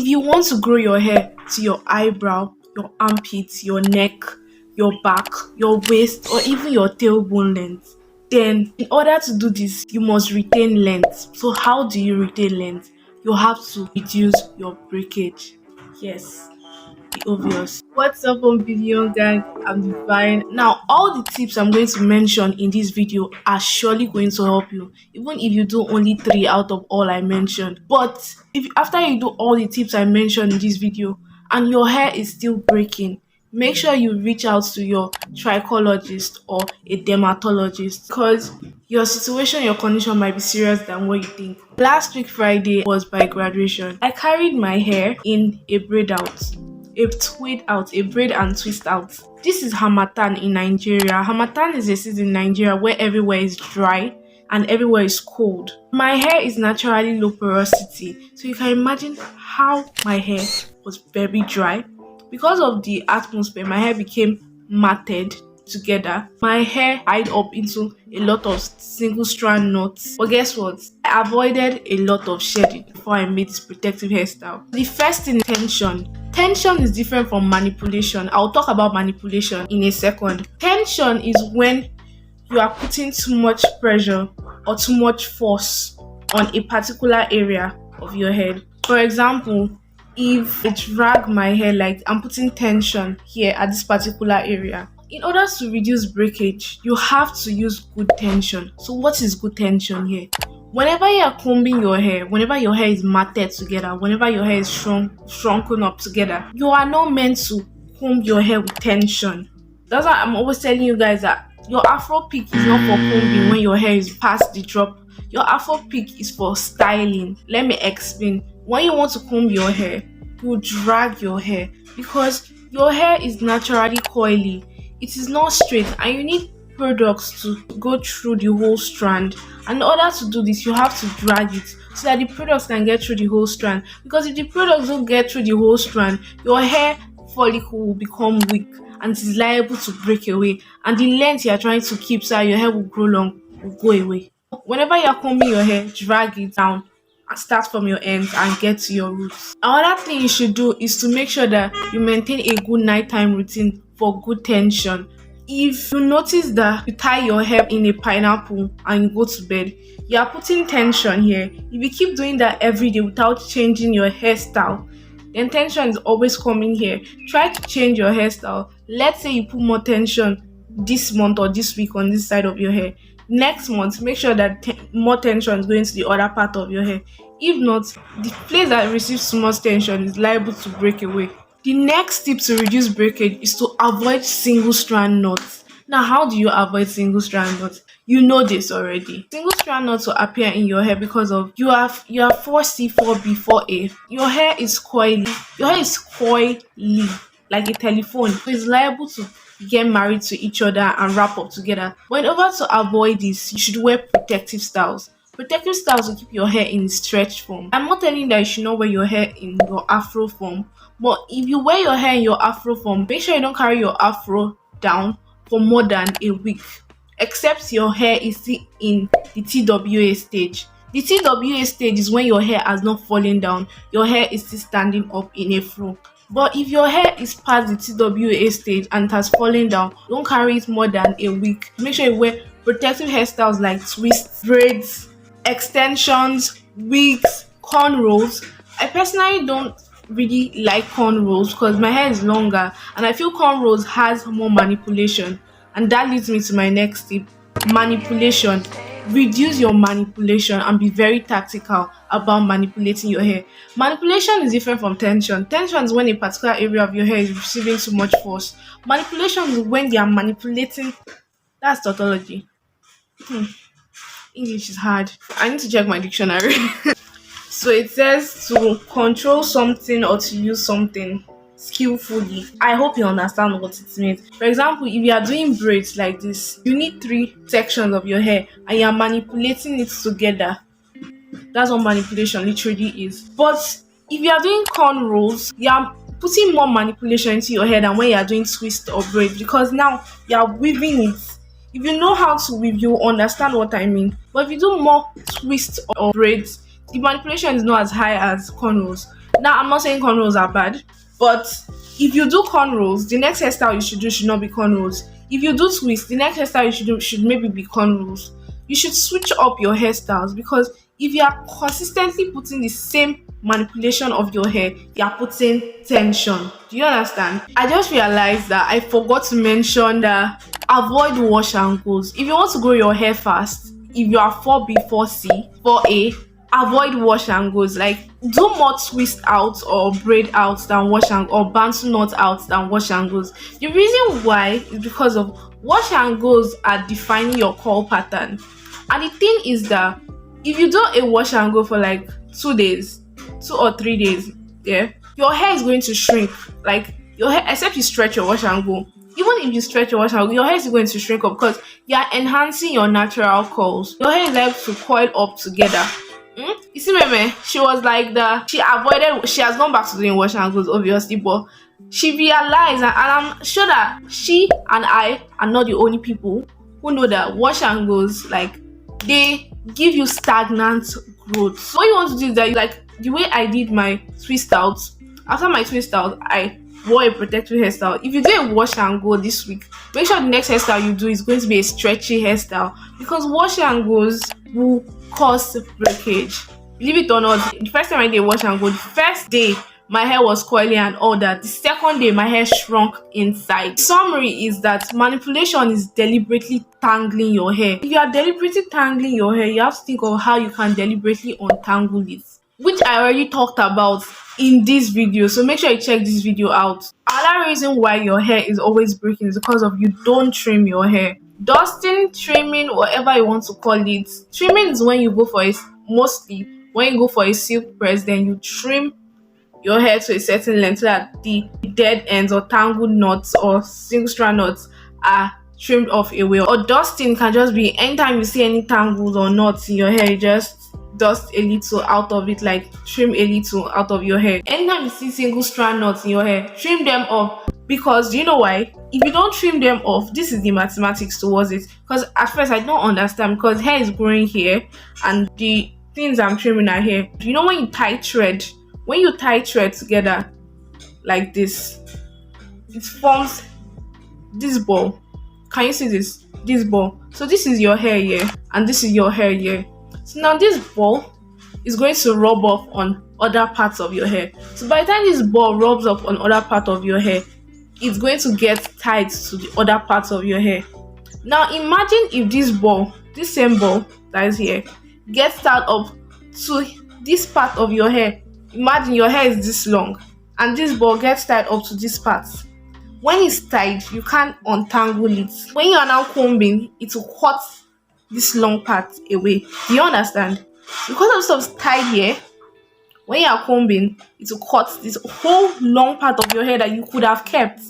If you want to grow your hair to your eyebrow, your armpits, your neck, your back, your waist, or even your tailbone length, then in order to do this, you must retain length. So how do you retain length? You have to reduce your breakage. Yes, the obvious. What's up on Billion Gang? I'm Divine. Now, all the tips I'm going to mention in this video are surely going to help you, even if you do only 3 out of all I mentioned. But if after you do all the tips I mentioned in this video and your hair is still breaking, make sure you reach out to your trichologist or a dermatologist because your situation, your condition might be serious than what you think. Last week Friday was my graduation. I carried my hair in a braid out, a tweed out, a braid and twist out. This is harmattan in Nigeria. Harmattan is a season in Nigeria where everywhere is dry and everywhere is cold. My hair is naturally low porosity, so you can imagine how my hair was very dry. Because of the atmosphere, my hair became matted together. My hair tied up into a lot of single strand knots. But guess what? I avoided a lot of shedding before I made this protective hairstyle. The first thing is tension. Tension is different from manipulation. I'll talk about manipulation in a second. Tension is when you are putting too much pressure or too much force on a particular area of your head. For example, if I drag my hair, like I'm putting tension here at this particular area. In order to reduce breakage, you have to use good tension. So what is good tension here? Whenever you are combing your hair, whenever your hair is matted together, whenever your hair is shrunken up together, you are not meant to comb your hair with tension. That's why I'm always telling you guys that your afro pick is not for combing when your hair is past the drop. Your afro pick is for styling. Let me explain. When you want to comb your hair, you drag your hair because your hair is naturally coily. It is not straight and you need products to go through the whole strand. And in order to do this, you have to drag it so that the products can get through the whole strand. Because if the products don't get through the whole strand, your hair follicle will become weak and it is liable to break away. And the length you are trying to keep so that your hair will grow long will go away. Whenever you are combing your hair, drag it down and start from your ends and get to your roots. Another thing you should do is to make sure that you maintain a good nighttime routine for good tension. If you notice that you tie your hair in a pineapple and you go to bed, you are putting tension here. If you keep doing that every day without changing your hairstyle, then tension is always coming here. Try to change your hairstyle. Let's say you put more tension this month or this week on this side of your hair. Next month, make sure that more tension is going to the other part of your hair. If not, the place that receives too much tension is liable to break away. The next tip to reduce breakage is to avoid single strand knots. Now, how do you avoid single strand knots? You know this already. Single strand knots will appear in your hair because of you have 4C, 4B, 4A. Your hair is coily. Your hair is coily like a telephone. So it's liable to get married to each other and wrap up together. But in order to avoid this, you should wear protective styles. Protective styles will keep your hair in stretch form. I'm not telling you that you should not wear your hair in your afro form, but if you wear your hair in your afro form, make sure you don't carry your afro down for more than a week, except your hair is still in the TWA stage. The TWA stage is when your hair has not fallen down, your hair is still standing up in a fro. But if your hair is past the TWA stage and it has fallen down, don't carry it more than a week. Make sure you wear protective hairstyles like twists, braids, extensions, wigs, cornrows. I personally don't really like cornrows because my hair is longer and I feel cornrows has more manipulation. And that leads me to my next tip: manipulation. Reduce your manipulation and be very tactical about manipulating your hair. Manipulation is different from tension. Tension is when a particular area of your hair is receiving too much force. Manipulation is when they are manipulating. That's tautology. English is hard. I need to check my dictionary. So it says to control something or to use something skillfully. I hope you understand what it means. For example, if you are doing braids like this, you need 3 sections of your hair and you are manipulating it together. That's what manipulation literally is. But if you are doing cornrows, you are putting more manipulation into your hair than when you are doing twist or braids, because now you are weaving it. If you know how to weave, you understand what I mean. But if you do more twist or braids, the manipulation is not as high as cornrows. Now, I'm not saying cornrows are bad, but if you do cornrows, the next hairstyle you should do should not be cornrows. If you do twist, the next hairstyle you should do should maybe be cornrows. You should switch up your hairstyles, because if you are consistently putting the same manipulation of your hair, you are putting tension. Do you understand? I just realized that I forgot to mention that avoid wash and goes. If you want to grow your hair fast, if you are 4B, 4C, 4A, avoid wash and goes. Like, do more twist out or braid out than wash and, or bantu knot out than wash and goes. The reason why is because of wash and goes are defining your curl pattern. And the thing is that if you do a wash and go for like 2 days, 2 or 3 days, yeah, your hair is going to shrink. Like, your hair, except you stretch your wash and go. Even if you stretch your wash and go, your hair is going to shrink up because you are enhancing your natural curls. Your hair is like to coil up together. You see, Meme, she was like that. She has gone back to doing wash and goes, obviously, but she realized, and I'm sure that she and I are not the only people who know that wash and goes, like, they give you stagnant growth. So what you want to do is that, like the way I did my twist out, after my twist out, I wore a protective hairstyle. If you do a wash and go this week, make sure the next hairstyle you do is going to be a stretchy hairstyle, because wash and goes will cause breakage. Believe it or not, the first time I did wash and go, the first day my hair was coily and all that. The second day my hair shrunk inside. Summary is that manipulation is deliberately tangling your hair. If you are deliberately tangling your hair, you have to think of how you can deliberately untangle it, which I already talked about in this video. So make sure you check this video out. Another reason why your hair is always breaking is because of you don't trim your hair. Dusting, trimming, whatever you want to call it. Trimming is when you go for a, mostly when you go for a silk press, then you trim your hair to a certain length so that the dead ends or tangled knots or single strand knots are trimmed off away. Or dusting can just be anytime you see any tangles or knots in your hair, you just dust a little out of it, like trim a little out of your hair. Anytime you see single strand knots in your hair, trim them off. Because do you know why? If you don't trim them off, this is the mathematics towards it. Because at first I don't understand, because hair is growing here and the things I'm trimming are here. You know, when you tie thread together like this, it forms this ball. Can you see this? This ball. So this is your hair here, and this is your hair here. So now this ball is going to rub off on other parts of your hair. So by the time this ball rubs up on other part of your hair, it's going to get tied to the other parts of your hair. Now imagine if this ball, this same ball that is here, gets tied up to this part of your hair. Imagine your hair is this long and this ball gets tied up to this part. When it's tied, you can't untangle it. When you are now combing, it will cut this long part away. Do you understand? Because of stuff tied here, when you are combing, it will cut this whole long part of your hair that you could have kept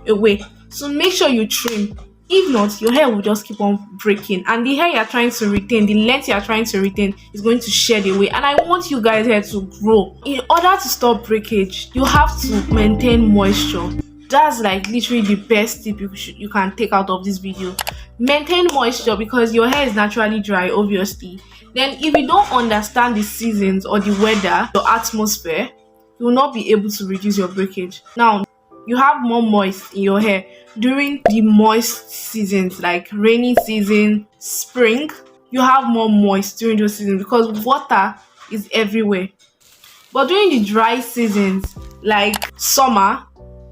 away. So make sure you trim. If not, your hair will just keep on breaking, and the hair you are trying to retain, the length you are trying to retain, is going to shed away. And I want you guys' hair to grow. In order to stop breakage, you have to maintain moisture. That's like literally the best tip you can take out of this video. Maintain moisture, because your hair is naturally dry, obviously. Then if you don't understand the seasons or the weather, your atmosphere, you will not be able to reduce your breakage. Now, you have more moist in your hair during the moist seasons, like rainy season, spring. You have more moist during those seasons because water is everywhere. But during the dry seasons, like summer,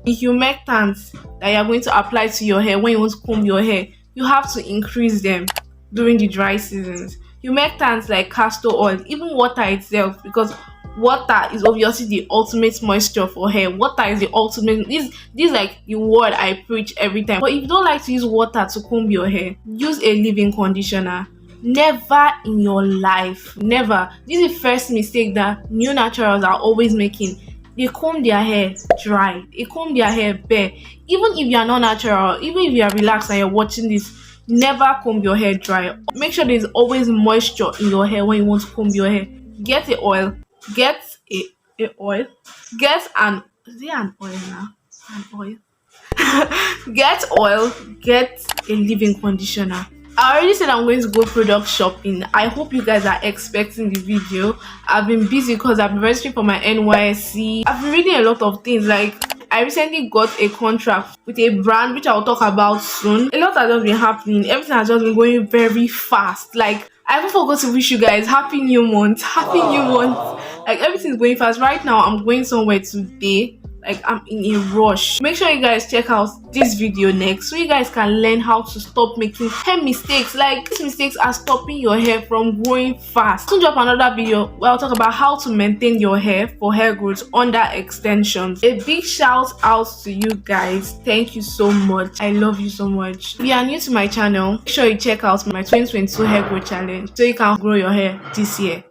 the humectants that you are going to apply to your hair when you want to comb your hair, you have to increase them during the dry seasons. Humectants like castor oil, even water itself, because water is obviously the ultimate moisture for hair. Water is the ultimate. This is like the word I preach every time. But if you don't like to use water to comb your hair, use a leave-in conditioner. Never in your life, never. This is the first mistake that new naturals are always making. They comb their hair dry, they comb their hair bare. Even if you are not natural, even if you are relaxed and you're watching this, never comb your hair dry. Make sure there's always moisture in your hair when you want to comb your hair. Get a oil. Get a oil. Get an, is it an oil now? An oil. Get oil. Get a leave-in conditioner. I already said I'm going to go product shopping. I hope you guys are expecting the video. I've been busy because I've been registering for my NYSC. I've been reading a lot of things. Like, I recently got a contract with a brand which I'll talk about soon. A lot has just been happening. Everything has just been going very fast. Like, I even forgot to wish you guys happy new month. Happy new month. Like, everything's going fast. Right now, I'm going somewhere today. Like, I'm in a rush. Make sure you guys check out this video next so you guys can learn how to stop making hair mistakes. Like, these mistakes are stopping your hair from growing fast. I'll drop another video where I'll talk about how to maintain your hair for hair growth under extensions. A big shout out to you guys. Thank you so much. I love you so much. If you are new to my channel, make sure you check out my 2022 hair growth challenge so you can grow your hair this year.